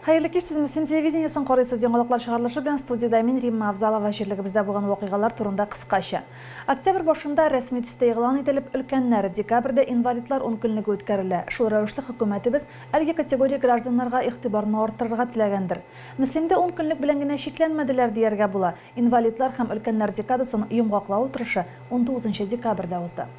Hayırlı kеш, siz Müslüm телевидениесін qoraysiz. Жаңалықлар шығарылышы белән студияда мен Римма Авзалова. Җирлегебездә булган вакыйгалар турында кыскача. Октябрь башында рәсми төстә игълан ителеп, өлкәннәр декабрьдә инвалидлар 10 көнлеге үткәрелә. Шул рәвешле хөкүмәтебез әлеге категория гражданнарга игътибарны арттырырга теләгәндер. Мөслимдә 10 көнлек белән генә чикләнмәделәр дияргә була. Инвалидлар һәм өлкәннәр декадасын йомгаклау утырышы 19 декабрьдә узды.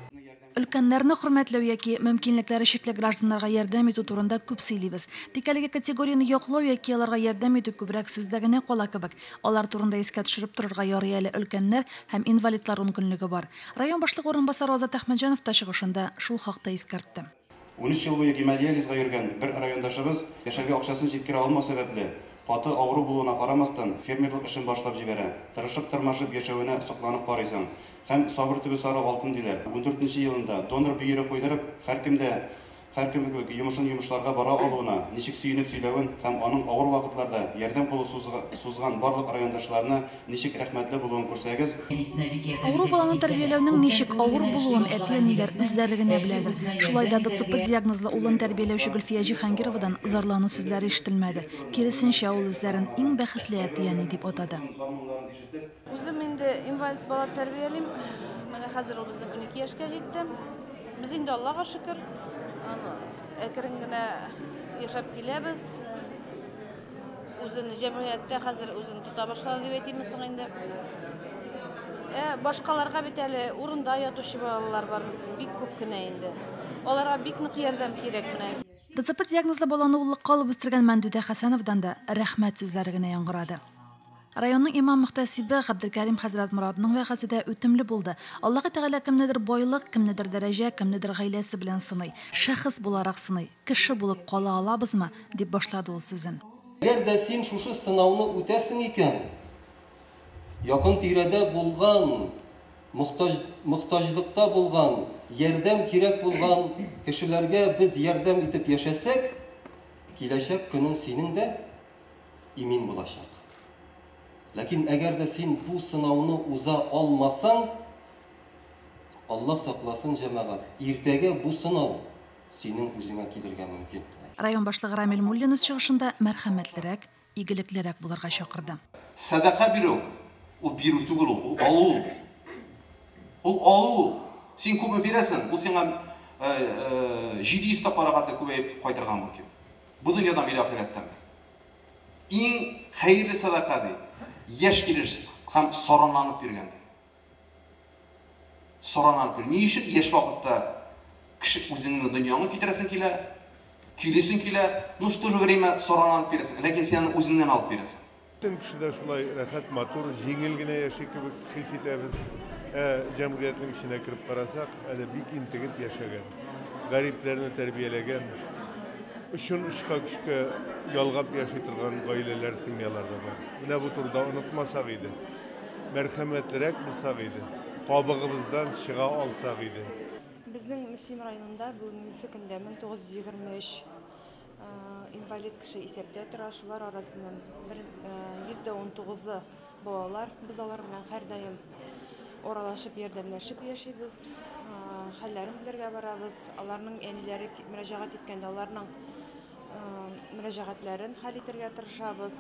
Өлкәннәрне хөрмәтләү яки мөмкинлекләре чикле гражданнарга ярдәм итү турында күп сөйлибез. Тик әлеге категорияны яклау яки аларга ярдәм итү күбрәк сүздә генә кала кебек. Алар турында искә төшереп торырга ярый әле өлкәннәр һәм инвалидлар 10 көнлеге бар. Район башлыгы орынбасары Азат Әхмәтҗанов та чыгышында шул хакта искәртте. 13 ел буе гемодиализга йөргән бер райондашыбыз яшәргә акчасын җиткерә алмау сәбәпле каты авыру булуына карамастан фермерлык эшен башлап җибәрә. Тырышып-тырмашып яшәвенә сокланып карыйсың. Һәм сабыр төбе сары алтын диләр. 14 елында донор бөере куйдырып, һәркем йомышын йомышларга бара алуына, ничек сөенеп сөйләвен һәм аның авыр вакытларда ярдәм кулы сузган барлык райондашларына ничек рәхмәтле булуын күрсәгез. Авыру баланы тәрбияләүнең ничек авыр булуын әти-әниләр үзләре генә беләдер. Шулай да ДЦП диагнозлы улын тәрбияләүче Гөлфия Җиһангировадан зарлану сүзләре ишетелмәде. Киресенчә, ул үзләрен иң бәхетле әти-әни дип атады. Үзем инде инвалид бала тәрбиялим. Менә хәзер ул безнең 12 яшькә җитте. Без инде Аллага шөкер, әкрен генә яшәп киләбез. Үзен җәмгыятьтә хәзер үзен тота башлады дип әйтимме соң инде. Башкаларга бит әле урында ятучы балалар бар безнең бик күп кенә инде. Аларга бик нык ярдәм кирәк менә. ДЦП диагнозлы баланы уллыкка алып үстергән Мәндүдә Хәсәновдан да рәхмәт сүзләре генә яңгырады. Районның имам-мөхтәсибе Габделкәрим хәзрәт Морадның вәгазидә үтемле булды. Аллаһы Тәгалә кемнедер байлык, кемнедер дәрәҗә, кемнедер гаиләсе белән сыный. Шәхес буларак сыный. Кеше булып кала алабызмы? Дип башлады ул сүзен. Әгәр дә син шушы сынауны үтәрсең икән, якын тирәдә булган, мохтаҗлыкта булган, ярдәм кирәк булган кешеләргә без ярдәм итеп яшәсәк, киләчәк көнең синең дә имин булачак. Ләкин әгәр дә син бу сынауны уза алмасаң, Аллаһ сакласын җәмәгать, иртәгә бу сынау синең үзеңә килергә мөмкин. Район башлыгы Рамил Муллин үз чыгышында мәрхәмәтлерәк, игелеклерәк булырга чакырды. Садака бирү, ул бирү түгел, ул алу. Ул алу. Син күпме бирәсең, ул сиңа 700 тапарагата күбәеп кайтырга мөмкин. Бу дөньядан бер ахираттан. Иң хәерле садака ди. Яш килеш һәм соранланып биргәндә. Соранланып бир. Ни өчен яш вакытта кеше үзеңне дөньяңа китерәсең килә, килесең килә, ну что же время соранланып бирәсең, ләкин син аны үзеңнән алып бирәсең. Бүтән кешеләр шулай рәхәт, матур, җиңел генә яши кебек хис итәбез. Җәмгыятьнең эченә кирип карасак, әле бик интегеп яшәгән, гарипләрне тәрбияләгән, өчен ышка көчкә ялгап яши торган гаиләләр, семьялар да бар. Менә бу турыда онытмасак иде. Мәрхәмәтлерәк булсак иде. Кабыгыбыздан чыга алсак иде. Безнең Мөслим районында бүгенге көндә 1923 инвалид кеше исәптә тора. Шулар арасыннан 119 балалар. Без алар белән һәрдаим оралашып, ярдәмләшеп яшибез. Хәлләрен белергә барабыз. Аларның әниләре мөрәҗәгать иткәндә аларның мөрәҗәгатьләрен хәл итәргә тырышабыз.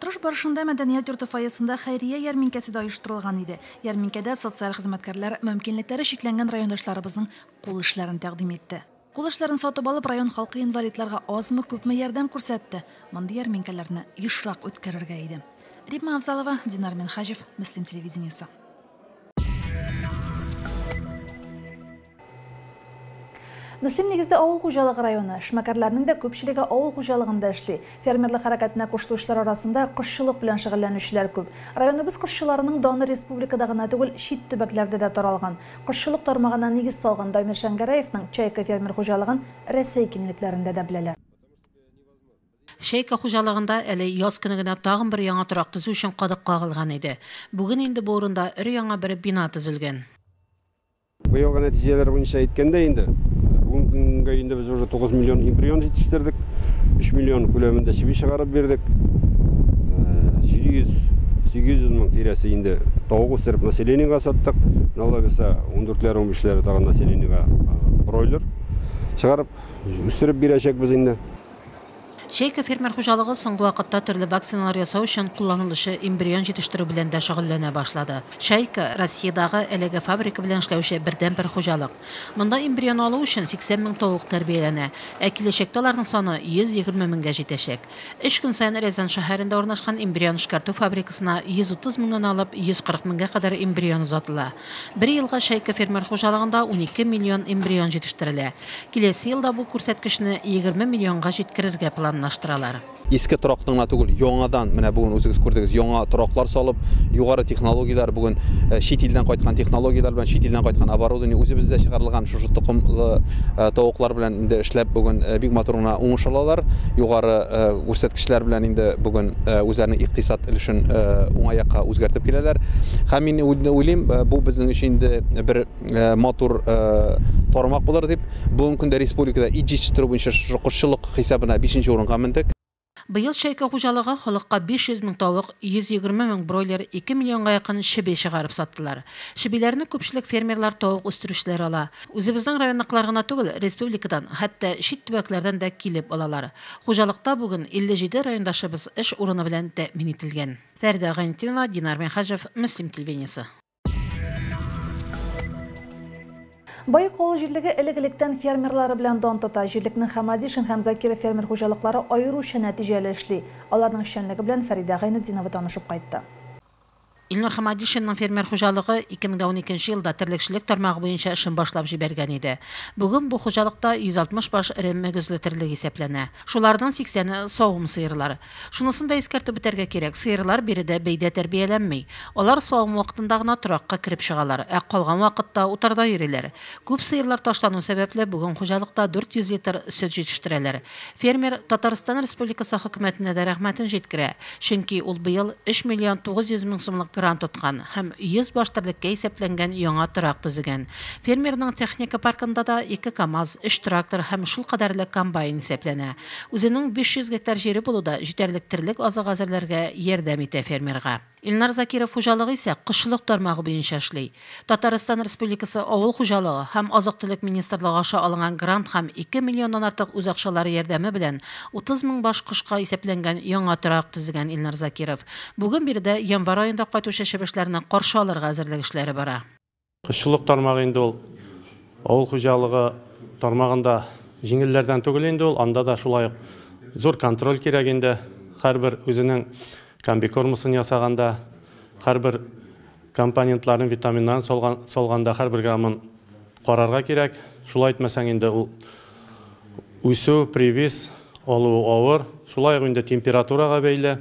Тырыш барышында мәдәният йорты фойесында хәйрия ярминкәсе дә оештырылган иде. Ярминкәдә социаль хезмәткәрләр мөмкинлекләре чикләнгән райондашларыбызның кул эшләрен тәкъдим итте. Кул эшләрен сатып алып, район халкы инвалидларга азмы күпме ярдәм күрсәтте. Мондый ярминкәләрне ешрак үткәрергә иде. Римма Авзалова, Динар Минхаҗев, Мөслим телевидениесе. Мөслим нигездә авыл хуҗалыгы районы. Эшмәкәрләрнең дә күпчелеге авыл хуҗалыгында эшли. Фермерлык хәрәкәтенә кушылучылар арасында кошчылык белән шөгыльләнүчеләр күп. Районыбыз кошчыларының даны республикада гына түгел, чит төбәкләрдә дә таралган. Кошчылык тармагына нигез салган Дамир Шәңгәрәевнең Чайка фермер хуҗалыгын Рәсәй киңлекләрендә дә беләләр. Чайка хуҗалыгында әле яз көне генә тагын бер яңа торак төзү өчен кадык кагылган иде. Бүген инде бу урында өр-яңа бер бина төзелгән. Быелгы нәтиҗәләр буенча әйткәндә инде бүгенгә инде без уже 9 миллион эмбрион җитештердек. 3 миллион күләмендә чиби чыгарып бирдек. 700-800 мең тирәсе инде тауык үстереп населениегә саттык. Алла берсә 14-15 тагын населениегә бройлер чыгарып үстереп бирәчәкбез инде. Шейка фермер хуҗалыгы соңгы вакытта төрле вакциналар ясау өчен кулланылышы эмбрион җитештерү белән дә шөгыльләнә башлады. Шейка Россиядагы әлеге фабрика белән эшләүче бердән-бер хуҗалык. Монда эмбрион алу өчен 80 мең тавык тәрбияләнә, ә киләчәктә аларның саны 120 меңгә җитәчәк. 3 көн саен Рязань шәһәрендә урнашкан эмбрион эшкәртү фабрикасына 130 меңнән алып 140 меңгә кадәр эмбрион узатыла. Бер елга Шейка фермер хуҗалыгында 12 миллион эмбрион җитештерелә. Киләсе елда бу күрсәткечне 20 миллионга җиткерергә планлаштыралар. Ескі тұрақтыңна түгіл, яңадан, міне бүгін өзіңіз көрдіңіз, яңа тұрақтар салып, юғары технологиялар, бүгін шет елден қайтқан технологиялар белән, шет елден қайтқан оборудование үзебездә чыгарылган шушы тұқымлы тавыклар белән инде эшләп бүген бик матур гына уңыш алалар. Югары күрсәткечләр белән инде бүген үзләренең икътисад өлешен уңаякка үзгәртеп киләләр. Һәм мин уйлыйм, бу безнең өчен инде бер матур тармак булыр дип, бүген көндә республикада ит җитештерү буенча шушы хисабына 5нче урынга мендек. Быел Шейка хуҗалыгы халыкка 500 мең тавык, 120 мең бройлер, 2 миллионга якын шибе чыгарып саттылар. Шибеләрне күпчелек фермерлар тавык үстерүчеләр ала. Үзебезнең районныклар гына түгел, республикадан, хәтта чит төбәкләрдән дә килеп алалар. Хуҗалыкта бүген 57 райондашыбыз эш урыны белән тәэмин ителгән. Фәрдә Гайнтинова, Динар Михаҗев, Мөслим телевидениесе. Байык авыл җирлеге элек-электән фермерлары белән дан тота. Җирлекнең Хамадишин һәм Закиров фермер хуҗалыклары аеруча нәтиҗәле эшли. Аларның эшчәнлеге белән Фәридә Гайнетдинова танышып кайтты. Илнур Хамадишинның фермер хуҗалыгы 2012 елда терлекчелек тармагы буенча эшен башлап җибәргән иде. Бүген бу хуҗалыкта 160 баш реммәгезле терлек исәпләнә. Шулардан 80-е савым сыерлар. Шунысын да искәртеп бетәргә кирәк. Сыерлар биредә бәйдә тәрбияләнмәй. Алар савым вакытында гына торакка кирип чыгалар, ә калган вакытта утарда йөриләр. Күп сыерлар ташлану сәбәпле бүген хуҗалыкта 400 литр сөт җитештерәләр. Фермер Татарстан Республикасы хөкүмәтенә дә рәхмәтен җиткерә, чөнки ул быел 3 миллион 900 мең сумлык грант тоткан һәм 100 баш терлеккә исәпләнгән яңа торак төзегән. Фермерның техника паркында да 2 КАМАЗ, 3 трактор һәм шул кадәрле комбайн исәпләнә. Үзенең 500 гектар җире булуда җитәрлек терлек азык әзерләргә ярдәм итә фермерга. Илнар Закиров хуҗалыгы исә кышлык тармагы буенча эшли. Татарстан Республикасы авыл хуҗалыгы һәм азык-төлек министрлыгы аша алынган грант һәм 2 миллионнан артык үз акчалары ярдәме белән 30 мең баш кышка исәпләнгән яңа торак төзегән Илнар Закиров. Бүген биредә январь аенда кайтучы шебешләрне каршы алырга әзерлек эшләре бара. Кышлык тармагы инде ул авыл хуҗалыгы тармагында җиңелләрдән түгел инде ул, анда да шулай зур контроль кирәк инде. Һәрбер үзенең комбикормысын ясаганда, һәрбер компонентларын, витаминнарын салганда һәрбер граммын карарга кирәк. Шулай итмәсәң инде ул үсү, привиз, алу авыр, шулай инде температурага бәйле.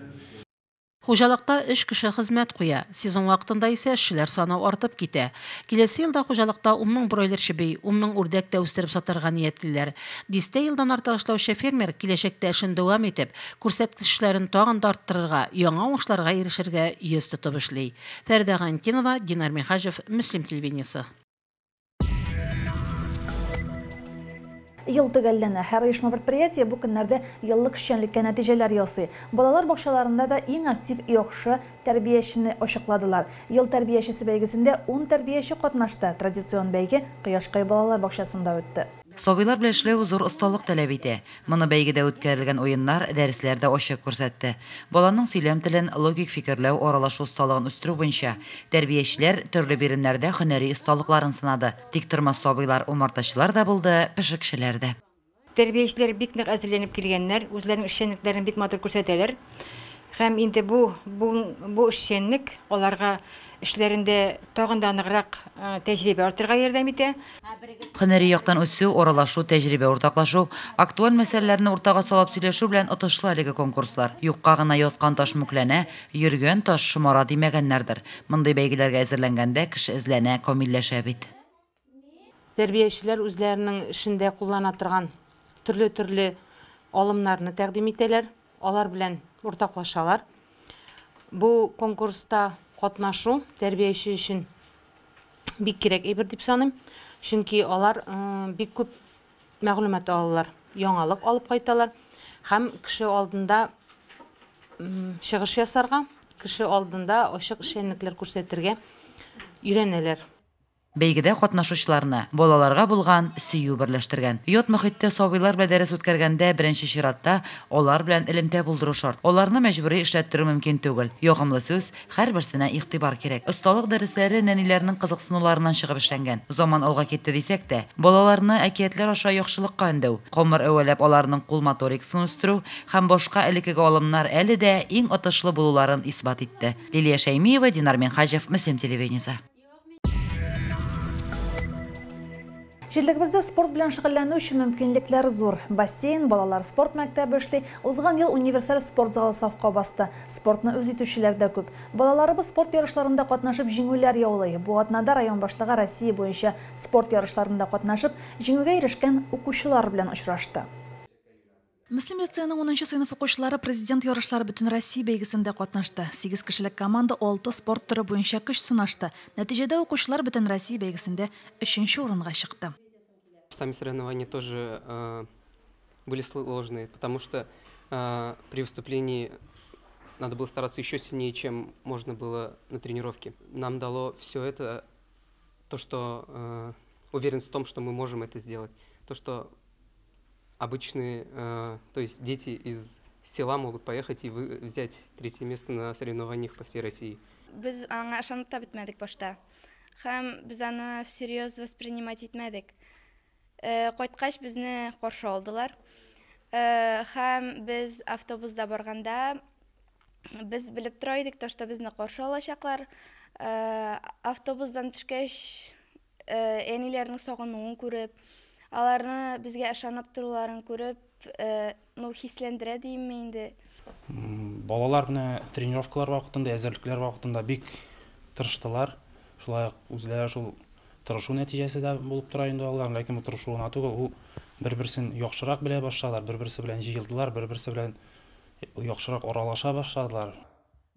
Хуҗалыкта 3 кеше хезмәт куя. Сезон вакытында исә эшчеләр саны артып китә. Киләсе елда хуҗалыкта 10 мең бройлер шибей, 10 мең үрдәк тә үстереп сатарга ниятлиләр. 10 елдан артык эшләүче фермер киләчәктә эшен дәвам итеп, күрсәткечләрен тагын да арттырырга, яңа уңышларга ирешергә йөз тотып эшли. Фәрдә Гайнтинова, Динар Михаҗев, Мөслим телевидениесе. Ел төгәлләнә. Һәр оешма предприятие бу көннәрдә еллык эшчәнлеккә нәтиҗәләр ясый. Балалар бакчаларында да иң актив яхшы тәрбиячене ачыкладылар. Ел тәрбиячесе бәйгесендә 10 тәрбияче катнашты. Традицион бәйге Кояшкай балалар бакчасында үтте. Сабыйлар белән эшләү зур осталык таләп итә. Моны бәйгедә үткәрелгән уеннар, дәресләрдә ачык күрсәтте. Баланың сөйләм телен, логик фикерләү, аралашу осталыгын үстерү буенча тәрбиячеләр төрле биремнәрдә һөнәри осталыкларын сынады. Тиктормас сабыйлар, умартачылар да булды, пешекчеләр дә. Тәрбиячеләр бик нык әзерләнеп килгәннәр, үзләренең эшчәнлекләрен бик матур күрсәтәләр. Һәм инде бу эшчәнлек аларга эшләрендә тагын да ныграк тәҗрибә артырга ярдәм итә. Һөнәри яктан үсү, аралашу, тәҗрибә уртаклашу, актуаль мәсьәләләрне уртага салып сөйләшү белән отышлы әлеге конкурслар. Юкка гына яткан таш мүкләнә, йөргән таш шомара димәгәннәрдер. Мондый бәйгеләргә әзерләнгәндә кеше эзләнә, камилләшә бит. Тәрбиячеләр үзләренең эшендә куллана торган төрле алымнарны тәкъдим итәләр, алар белән уртаклашалар. Бу конкурста катнашу тәрбияче өчен бик кирәк әйбер дип саныйм. Чөнки алар бик күп мәгълүмат алалар, яңалык алып кайталар һәм кеше алдында чыгыш ясарга, кеше алдында ачык эшчәнлекләр күрсәтергә өйрәнәләр. Бәйгедә катнашучыларны балаларга булган сөю берләштергән. Ят мөхиттә сабыйлар белән дәрес үткәргәндә беренче чиратта алар белән элемтә булдыру шарт. Аларны мәҗбүри эшләттерү мөмкин түгел. Ягымлы сүз, һәрберсенә игътибар кирәк. Осталык дәресләре нәниләрнең кызыксынуларыннан чыгып эшләнгән. Заман алга китте дисәк тә, балаларны әкиятләр аша яхшылыкка өндәү, камыр әвәләп аларның кул моторикасын үстерү һәм башка элекеге алымнар әле дә иң отышлы булуларын исбат итте. Лилия Шәймиева, Динар Менхаҗев, Мөслим телевидениесе. Җирлегебездә спорт белән шөгыльләнү өчен мөмкинлекләр зур. Бассейн, балалар спорт мәктәбе эшли. Узган ел универсаль спорт залы сафка басты. Спортны үз итүчеләр дә күп. Балаларыбыз спорт ярышларында катнашып җиңүләр яулый. Бу атнада район башлыгы Россия буенча спорт ярышларында катнашып, җиңүгә ирешкән укучылар белән очрашты. Мөслим лицейның 10-нчы сыйныф укучылары президент ярышлары бөтен Россия бәйгесендә катнашты. 8 кешелек команда 6 спорт төры буенча көч сынашты. Нәтиҗәдә укучылар бөтен Россия бәйгесендә 3-нче урынга чыкты. Сами соревнования тоже были сложные, потому что при выступлении надо было стараться еще сильнее, чем можно было на тренировке. Нам дало все это, то, что уверенность в том, что мы можем это сделать. То, что обычные, то есть дети из села могут поехать и взять 3-е место на соревнованиях по всей России. Biz аңа ышанып та бетмәдек башта. Һәм без аны всерьез воспринимать итмәдек. Кайткач безне каршы алдылар. Һәм без автобуста барганда без белеп тора идек, то, что безне каршы алачаклар. Автобустан төшкәч әниләрнең сагынуын күреп, аларны безгә ышанып торуларын күреп, хисләндерә димме инде. Балалар менә тренировкалар вакытында, әзерлекләр вакытында бик тырыштылар. Шулай үзләре шул тырышу нәтиҗәсе дә булып тора инде алар, ләкин бу тырышуына түгел, ул бер-берсен яхшырак белә башладылар, бер-берсе белән җыелдылар, бер-берсе белән яхшырак аралаша башладылар.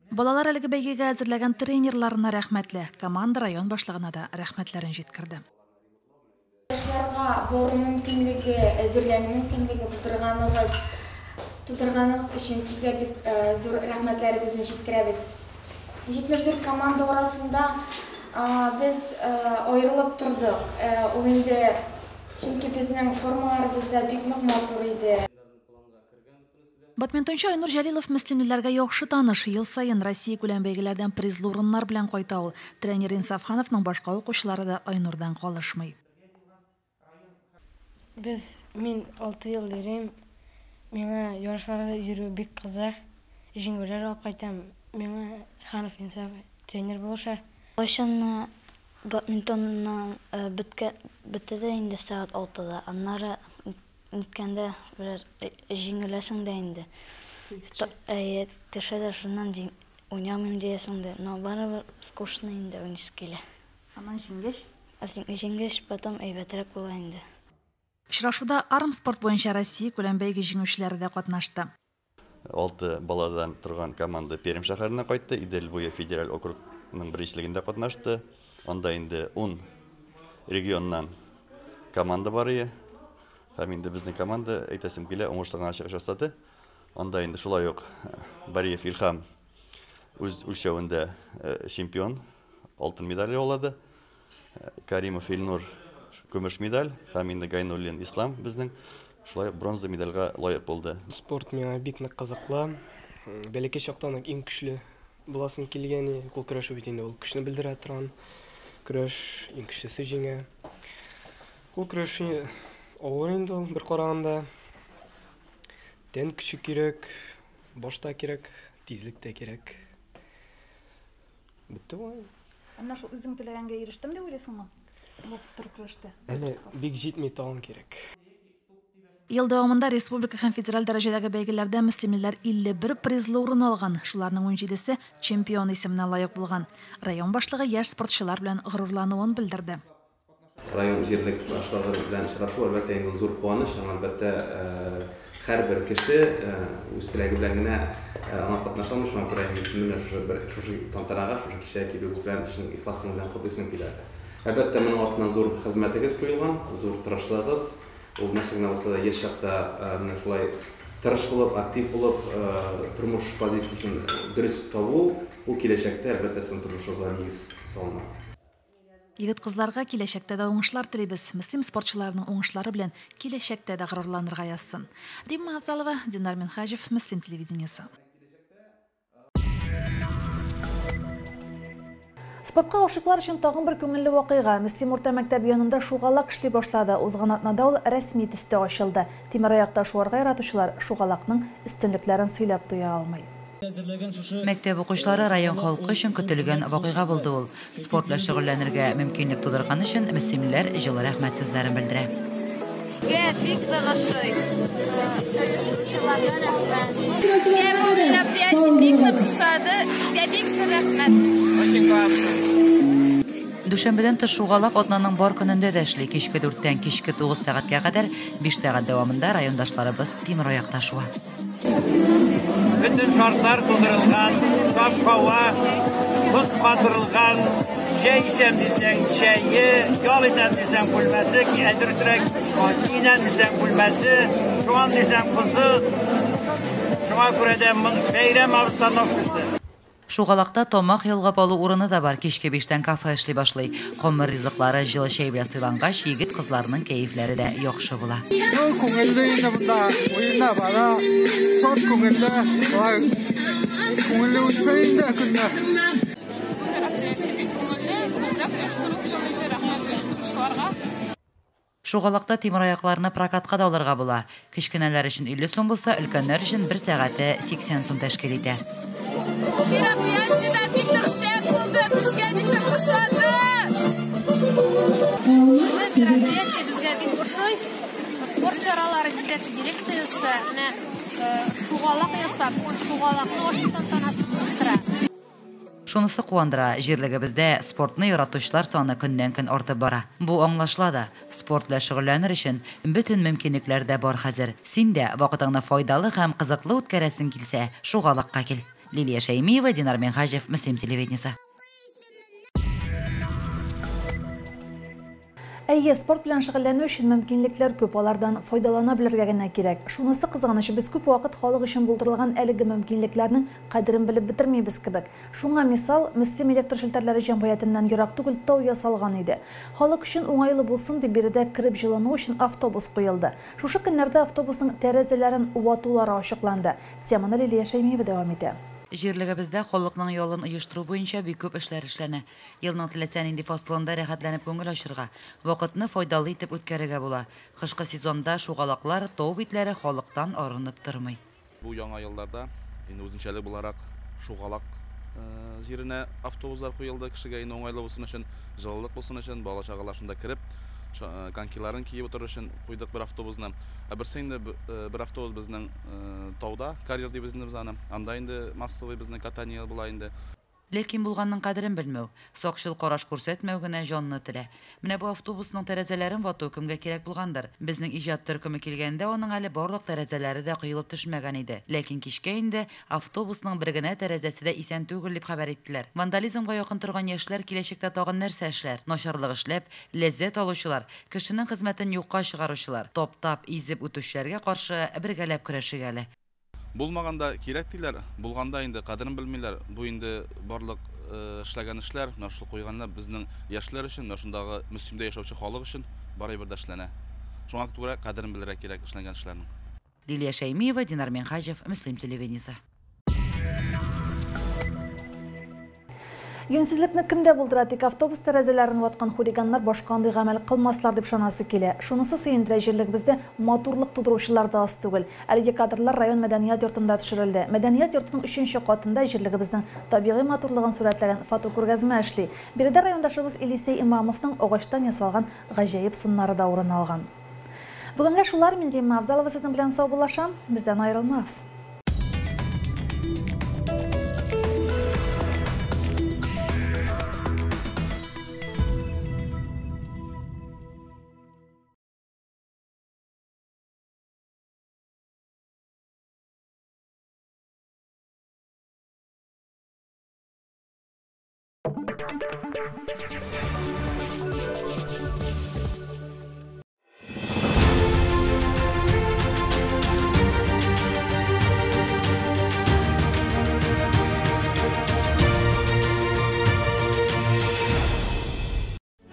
Балалар әлеге бәйгегә әзерләгән тренерларына рәхмәтле, команда район башлыгына да рәхмәтләрен җиткерде. Ярышка бару мөмкинлеге, әзерләнү мөмкинлеге тудырганыгыз өчен сезгә бик зур рәхмәтләребезне җиткерәбез. 74 команда арасында biz ayrılıp turdik. O indi çünkü bizning formalarımızda bik matур иде. Бадминтончы Айнур Җәлилов мөслимләргә яхшы таныш. Ел сайын Россия күләм бәйгеләрдән призлы урыннар белән кайта ул. Тренер Инсафхановның башка укучылары да Айнурдан калышмый. Мин 6 ел йөрим. Миңа ярышларга йөрү бик кызык. Җиңүләр алып кайтам. Миңа Ханов Инсаф тренер булыша. Ошонна бадминтонның бітті де инде саат 6-да. Аннары үткәндә бер җиңеләсең дә инде. Төшәдә шуннан уйнамыйм диясең дә. Но барыбер скучно инде уйныйсы килә. Аннан җиңгәч? Җиңгәч потом әйбәтрәк була инде. Очрашуда арм спорт буенча Россия күләм бәйге җиңүчеләре дә катнашты. 6 баладан торган команда Пермь шәһәренә кайтты. Идел буе федераль округның беренчелегендә катнашты. Анда инде 10 регионнан команда бар иде. Һәм инде безнең команда әйтәсем килә, уңышлы чыгыш ясады. Анда инде шулай ук Бариев Илхам үз үлчәвендә чемпион, алтын медаль яулады. Каримов Илнур көмеш медаль, һәм инде Гайнуллин Ислам безнең шулай бронза медальгә лаек булды. Спорт миңа бик нык кызыклы. Бәләкәй чактан иң көчле буласым килгән, кул көрәше бит инде ул көчне белдерә торган. Көрәш иң көчлесе җиңә. Кул көрәше авыр инде ул бер караганда. Тән көче кирәк, башта кирәк, тизлек тә кирәк. Битте бу. Анна шул үзең теләгәнгә ирештем дип уйлыйсыңмы? Бу көрәштә. Әле бик җитми тагын кирәк. Ел дәвамында республика һәм федераль дәрәҗәдәге бәйгеләрдә мөслимләр 51 призлы урын алган. Шуларның 17-се чемпион исеменә лаек булган. Район башлыгы яшь спортчылар белән горурлануын белдерде. Район җирлек башлыгы белән очрашу әлбәттә инде зур куаныч, әлбәттә һәрбер кеше үз теләге белән генә аңа катнаша алмый, шуңа күрә инде шушы тантанага, шушы кичә килү белән эшне ихласлыгы белән катнашып килә. Әлбәттә моның артыннан зур хезмәтегез куелган, зур тырышлыгыгыз. Ул мәсәлән булса да яшь чакта менә шулай тырыш булып, актив булып, тормыш позициясын дөрес табу, ул киләчәктә әлбәттә сезнең тормышыгызга нигез салына. Егет кызларга киләчәктә дә уңышлар телибез. Мөслим спортчыларның уңышлары белән киләчәктә дә горурланырга язсын. Римма Авзалова, Динар Минхажев, Мөслим телевидениесе. Спортка гашыклар өчен тагын бер күңелле вакыйга. Мөслим урта мәктәбе янында шугалак эшли башлады. Узган атнада ул рәсми төстә ачылды. Тимер аякта шуарга яратучылар шугалакның өстенлекләрен сөйләп туя алмый. Мәктәп укучылары район халкы өчен көтелгән вакыйга булды ул. Спорт белән шөгыльләнергә мөмкинлек тудырган өчен мөслимләр җылы рәхмәт сүзләрен белдерә. Дүшәмбедән тыш шугалак атнаның бар көнендә дә эшли. Кичке 4-тән кичке 9 сәгатькә кадәр 5 сәгать дәвамында райондашларыбыз тимер аякта шуа. Bütün şartlar tudurulgan, saf hava, buz qatırılgan, şey isem desem şeyi, yol eden desem bulması, ki edürtürek, kinen desem bulması, şu an desem kuzu, şuna göre de beyrem avstanovkısı. Шугалакта томак ялгап алу урыны да бар. Кичке 5-тән кафе эшли башлый. Камыр ризыклары җылы чәй белән сыйлангач, егет кызларның кәефләре дә яхшы була. Күңелле инде монда уенна бара. Спорт күңелле. Күңелле үтсә инде көнне. Шугалакта тимер аякларны прокатка да алырга була. Кичкенәләр өчен 50 сум булса, өлкәннәр өчен 1 сәгате 80 сум тәшкил итә. Спорт чаралары дирекциясы шугалак ясап, шугалакны Вашингтон танасын үстерә. Шунысы куандыра, җирлегебездә спортны яратучылар саны көннән-көн артып бара. Бу аңлашыла да. Спорт белән шөгыльләнер өчен бөтен мөмкинлекләр дә бар хәзер. Син дә вакытыңны файдалы һәм кызыклы үткәрәсең килсә, шугалакка кил. Лилия Шәймиева, Динар Минхажев, Мөслим телевидениесе. Әйе, спорт белән шөгыльләнү өчен мөмкинлекләр күп, алардан файдалана белергә генә кирәк. Шунысы кызганыч, без күп вакыт халык өчен булдырылган әлеге мөмкинлекләрнең кадерен белеп бетермибез кебек. Шуңа мисал, Мөслим электр шелтәрләре җәмгыятеннән ерак түгел тау ясалган иде. Халык өчен уңайлы булсын дип биредә кирип җылыну өчен автобус куелды. Шушы көннәрдә автобусның тәрәзәләрен ватулары ачыкланды. Теманы Лилия Шәймиева дәвам итә. Җирлегебездә халыкның ялын оештыру буенча бик күп эшләр эшләнә. Елның теләсә нинди фасылында рәхәтләнеп күңел ачырга, вакытны файдалы итеп үткәрергә була. Кышкы сезонда шугалаклар тау битләре халыктан арынып тормый. Бу яңа елларда инде үзенчәлек буларак шугалак җиренә автобуслар куелды, кешегә инде уңайлы булсын өчен, җылылык булсын өчен, бала чагалар шунда кирип, конькиларын киеп утырыр өчен куйдык бер автобусны. Берсе инде бер автобус безнең тауда, карьер дип безнең аны. Анда инде массовый безнең катание була инде. Ләкин булганның кадерен белмәү, сакчыл караш күрсәтмәү генә җанны телә. Менә бу автобусның тәрәзәләрен вату кемгә кирәк булгандыр. Безнең иҗат төркеме килгәндә аның әле барлык тәрәзәләре дә кыелып төшмәгән иде. Ләкин кичкә инде автобусның бер генә тәрәзәсе дә исән түгел дип хәбәр иттеләр. Вандализмга якын торган яшьләр киләчәктә тагын нәрсә эшләр? Начарлык эшләп, ләззәт алучылар, кешенең хезмәтен юкка чыгаручылар, топтап, изеп үтүчеләргә каршы бергәләп көрәшергә әле. Булмаганда кирәк диләр, булганда инде кадерен белмиләр. Бу инде барлык эшләгән эшләр, нашыл куйганнар безнең яшьләр өчен, шундагы Мөслимдә яшәүче халык өчен барыбер дә эшләнә. Шуңа күрә кадерен белергә кирәк эшләгән эшләрнең. Лилия Шәймиева, Динар Минхажев, Мөслим телевидениесе. Юнсезлекне кемдә булдыра, тик автобус тәрәзәләрен ваткан хулиганнар башкандай гамәл кылмаслар дип шанасы килә. Шунысы сөендерә, җирлегебездә матурлык тудыручылар да аз түгел. Әлеге кадрлар район мәдәният йортында төшерелде. Мәдәният йортының 3нче катында җирлегебезнең табигый матурлыгын сурәтләгән фотокүргәзмә эшли. Биредә райондашыбыз Илисей Имамовның агачтан ясалган гаҗәеп сыннары да урын алган. Бүгенгә шулар, мин Римма Авзалова сезнең белән саубуллашам. Бездән аерылмас.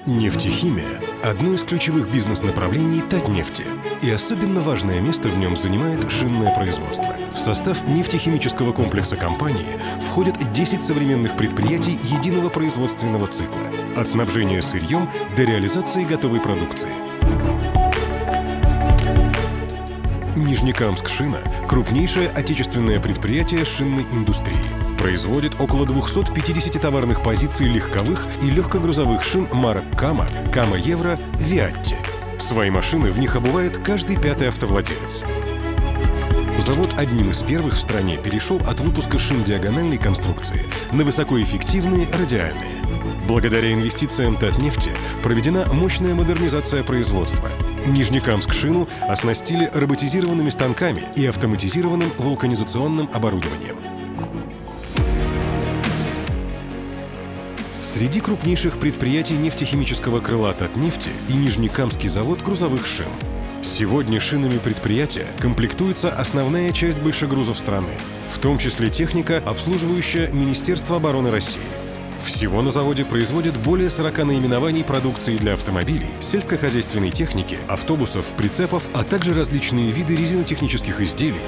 Нефтехимия – одно из ключевых бизнес-направлений Татнефти, и особенно важное место в нем занимает шинное производство. В состав нефтехимического комплекса компании входят 10 современных предприятий единого производственного цикла – от снабжения сырьем до реализации готовой продукции. Нижнекамск Шина – крупнейшее отечественное предприятие шинной индустрии. Производит около 250 товарных позиций легковых и легкогрузовых шин марок Кама, Кама Евро, Виатти. Свои машины в них обувает каждый 5-й автовладелец. Завод одним из первых в стране перешел от выпуска шин диагональной конструкции на высокоэффективные радиальные. Благодаря инвестициям Татнефти проведена мощная модернизация производства. Нижнекамск Шину оснастили роботизированными станками и автоматизированным вулканизационным оборудованием. Среди крупнейших предприятий нефтехимического крыла Татнефти и Нижнекамский завод грузовых шин. Сегодня шинами предприятия комплектуется основная часть большегрузов страны, в том числе техника, обслуживающая Министерство обороны России. Всего на заводе производят более 40 наименований продукции для автомобилей, сельскохозяйственной техники, автобусов, прицепов, а также различные виды резинотехнических изделий.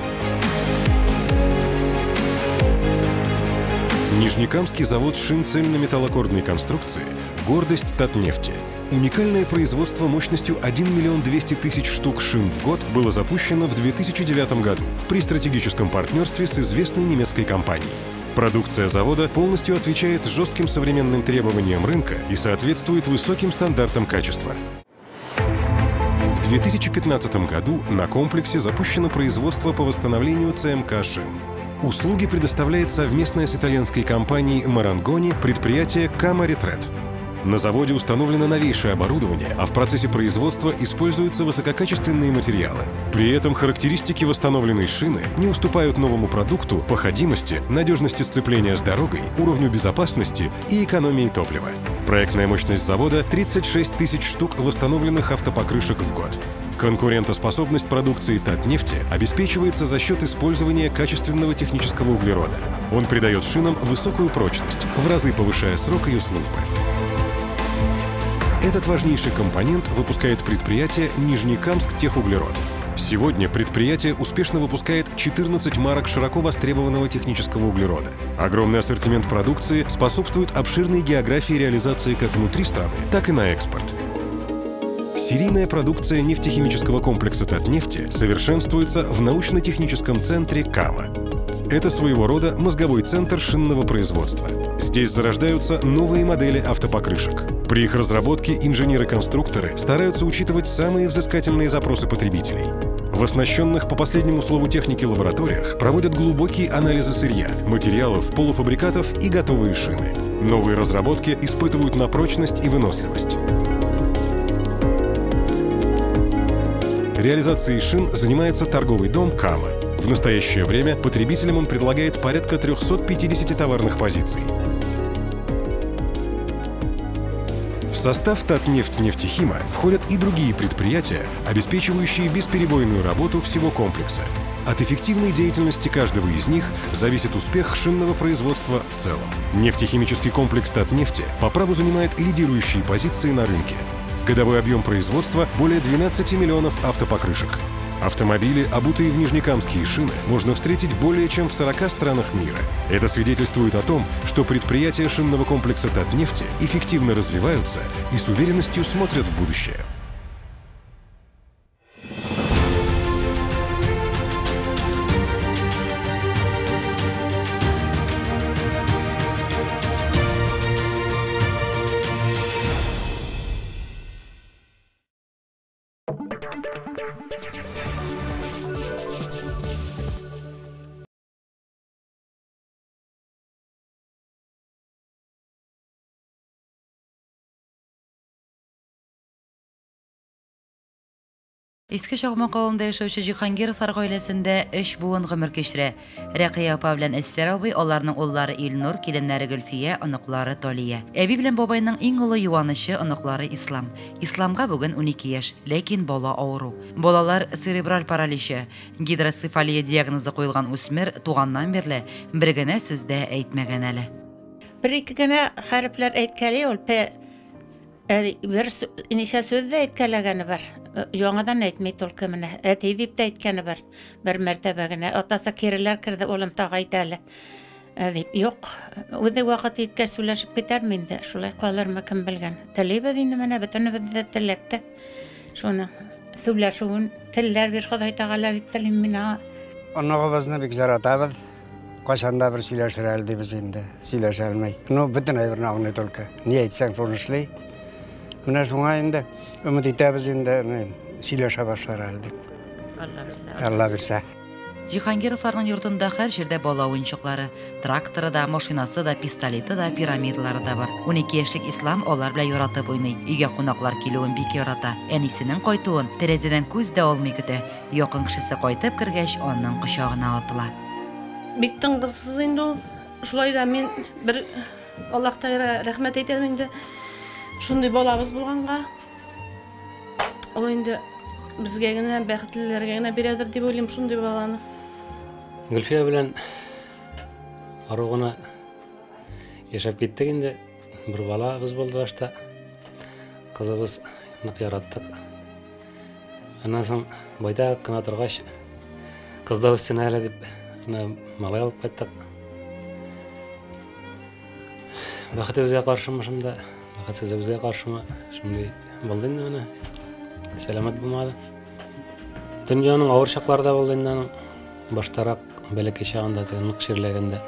Нижнекамский завод шин цельнометаллокордной конструкции – гордость Татнефти. Уникальное производство мощностью 1 миллион 200 тысяч штук шин в год было запущено в 2009 году при стратегическом партнерстве с известной немецкой компанией. Продукция завода полностью отвечает жестким современным требованиям рынка и соответствует высоким стандартам качества. В 2015 году на комплексе запущено производство по восстановлению ЦМК шин. Услуги предоставляет совместное с итальянской компанией Marangoni предприятие Кама Ретрет. На заводе установлено новейшее оборудование, а в процессе производства используются высококачественные материалы. При этом характеристики восстановленной шины не уступают новому продукту по ходимости, надежности сцепления с дорогой, уровню безопасности и экономии топлива. Проектная мощность завода – 36 тысяч штук восстановленных автопокрышек в год. Конкурентоспособность продукции Татнефти обеспечивается за счет использования качественного технического углерода. Он придает шинам высокую прочность, в разы повышая срок ее службы. Этот важнейший компонент выпускает предприятие Нижнекамск Техуглерод. Сегодня предприятие успешно выпускает 14 марок широко востребованного технического углерода. Огромный ассортимент продукции способствует обширной географии реализации как внутри страны, так и на экспорт. Серийная продукция нефтехимического комплекса Татнефти совершенствуется в научно-техническом центре Кама. Это своего рода мозговой центр шинного производства. Здесь зарождаются новые модели автопокрышек. При их разработке инженеры-конструкторы стараются учитывать самые взыскательные запросы потребителей. В оснащенных по последнему слову техники лабораториях проводят глубокие анализы сырья, материалов, полуфабрикатов и готовые шины. Новые разработки испытывают на прочность и выносливость. Реализацией шин занимается торговый дом Кама. В настоящее время потребителям он предлагает порядка 350 товарных позиций. В состав Татнефть-Нефтехима входят и другие предприятия, обеспечивающие бесперебойную работу всего комплекса. От эффективной деятельности каждого из них зависит успех шинного производства в целом. Нефтехимический комплекс Татнефти по праву занимает лидирующие позиции на рынке. Годовой объем производства более 12 миллионов автопокрышек. Автомобили, обутые в нижнекамские шины, можно встретить более чем в 40 странах мира. Это свидетельствует о том, что предприятия шинного комплекса Татнефти эффективно развиваются и с уверенностью смотрят в будущее. Иске Шагман калында яшәүче Җиһангировлар гаиләсендә 3 буын гомер кичерә. Рәкыя апа белән Әссәр абый, аларның уллары Илнур, киленнәре Гөлфия, оныклары Талия. Әби белән бабайның иң улы юанышы оныклары Ислам. Исламга бүген 12 яшь, ләкин бала авыру. Балалар церебраль параличы, гидроцефалия диагнозы куелган үсмер туганнан бирле бер генә сүздә әйтмәгән әле. Бер-ике генә хәрефләр әйткәли ул bir inişe söz de etkilegen var. Yoğadan etmeyt ol kimine. Edip de etkeni var. Bir mertebegine. Atasa kiriler kirdi oğlum tağaytalı. Yok. O da vakit etkisüleşip gider miydi? Şulay kalır mı kim bilgen. Talebe dindi mene bütün bizde tilekte. Şunu söyleşuğun tiller bir kaday tağala dittilim mina. Onu bizne bir güzel atabız. Kaşanda bir söyleşir elde biz indi. Söyleşelmey. No bütün ayırın ağını tolka. Niye etsen sonuçlayı? Mine şuna indi. Ümit etabız indi. Söyleşe başlar elde. Allah bilse. Jihangировларның yurdunda her жерде бала oyuncakları, traktoru da, maşinası da, pistoleti da, piramidalары da var. 12 yaşlık İslam onlar bilen yaratып oynay. Үйге qonaqlar келуін бик ярата. Әнисенең кайтуын тәрәзәдән күз дә алмый көтә. Якын кешесе кайтып кергәч, аның кочагына атыла. Бик тыңгысыз инде ул. Шулай да мен бер Аллаһ Тәгалә рәхмәт әйтәм инде. Шундый балабыз булганга. Ул инде безгә генә бәхетлеләргә генә бирәдер дип уйлыйм шундый баланы. Гөлфия белән аругына яшәп киттек инде. Бер балабыз булды башта. Кызыбыз нык яраттык. Аннан соң байтак кына торгач, кызда үстен әле дип малай алып кайттык. Бәхете безгә каршымы шунда, бәхетсез безгә каршымы шундый булды инде менә. Сәламәт булмады. Дөньяның авыр чаклары да булды инде. Баштарак бәләкәй чагында нык ширләгәндә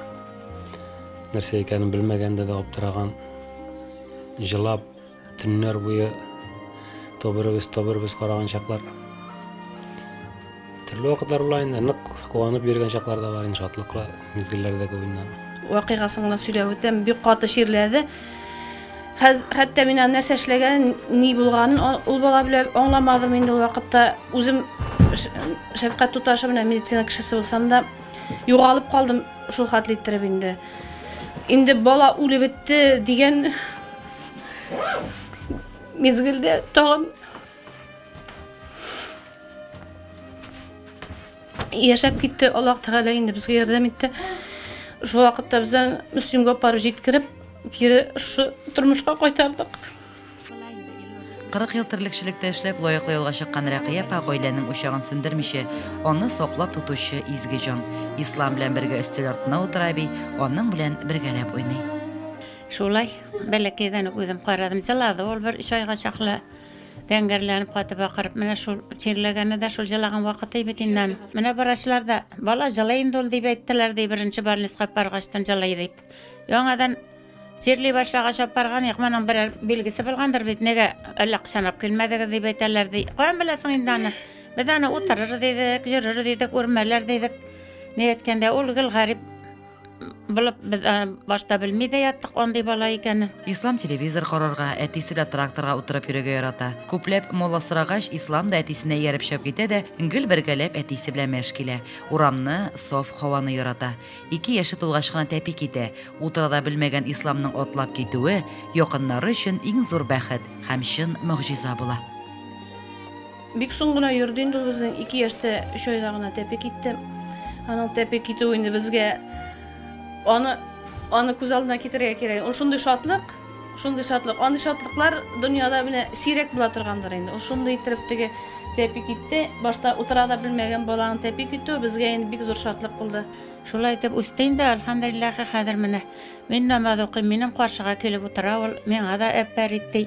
нәрсә икәнен белмәгәндә дә аптыраган, җылап төннәр буе тобырыбыз караган чаклар. Төрле вакытлар була инде, нык куанып биргән чаклар да бар, шатлыклы мизгелләрдә күп инде. Вакыйгасын гына сөйләп үтәм, бик каты ширләде. Хәтта мин нәрсә эшләгән, ни булганын ул бала белән аңламадым инде ул вакытта. Үзем шәфкать туташы белән медицина кешесе булсам да югалып калдым шул хәтле иттереп инде. Инде бала үлеп бетте дигән мезгилдә тагын яшәп китте. Аллаһ Тәгалә инде безгә ярдәм итте. Шул вакытта без Мөслимгә барып җиткереп, кире шу тормышка кайтардык. 40 ел терлekçilikдә эшләп лаеклы юлга чыккан Рәкыя апа гаиләнең учагын сүндермичә, аны саклап тотучы изге җан. Ислам белән бергә өстәл артына утыра би, аның белән бергәләп уйный. Шулай, бәләкәйдән үк үзем карадым, җылады ул бер 3 айга чаклы. Дәңгәрләнеп катып акырып, менә шул чирләгәне дә шул җылаган вакыты бит инде. Менә барашларда бала җылый инде ул дип әйттеләр ди, беренче больницага баргачтан җылый дип. Яңадан Сирли башлагач апарган якманың бер билгесе булгандыр бит, нигә әллә кышанап килмәдеге дип әйтәләр ди. Каян беләсең инде аны? Без аны утырыр дидек, йөрер дидек, үрмәләр дидек. Ни әйткәндә ул гел гарип булып без башта белми дә яттык андый бала икәнен. Ислам телевизор карарга, әтисе белән тракторга утырып йөрергә ярата. Күпләп мола сорагач, Ислам да әтисенә ярып чыгып китә дә, гел бергәләп әтисе белән мәш килә. Урамны, саф һаваны ярата. 2 яше тулгач кына тәпи китә. Утырада белмәгән Исламның атлап китүе якыннары өчен иң зур бәхет һәм чын мөгъҗиза була. Бик соң гына йөрде инде ул безнең 2 яшьтә 3 айда гына тәпи китте. Аның тәпи китүе инде безгә аны күз алдына китерергә кирәк. Ул шундый шатлык. Андый шатлыклар дөньяда менә сирәк була торгандыр инде. Ул шундый иттереп теге тәпи китте. Башта утырада белмәгән баланың тәпи китүе безгә инде бик зур шатлык булды. Шулай итеп үсте инде, әлхәмдүлиллаһ, хәзер менә мин намаз укыйм, минем каршыга килеп утыра ул, миңа да әппәр итте.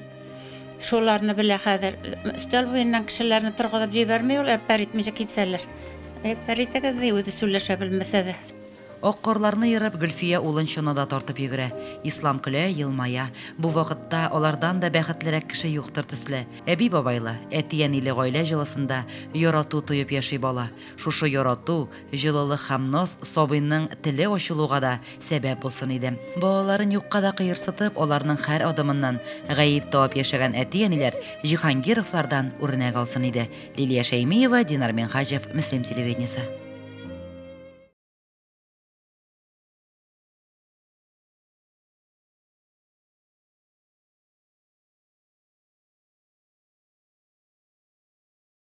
Шуларны белә хәзер. Өстәл буеннан кешеләрне торгызып җибәрми ул, әппәр итмичә китсәләр. Әппәр итәгез ди, үзе сөйләшә белмәсә дә. Аккарларны йырып Гөлфия улын чынада тартып йөгерә. Ислам көлә, елмая. Бу вакытта алардан да бәхетлерәк кеше юктыр төсле. Әби бабайлы, әти-әниле гаилә җылысында ярату тоеп яши бала. Шушы ярату, җылылык һәм наз сабыйның теле ачылуга да сәбәп булсын иде. Балаларын юкка да кыерсытып, аларның һәр адымыннан гаип табып яшәгән әти-әниләр Җиһангировлардан үрнәк алсын иде. Лилия Шәймиева, Динар Менхаҗев, Мөслим телевидениесе.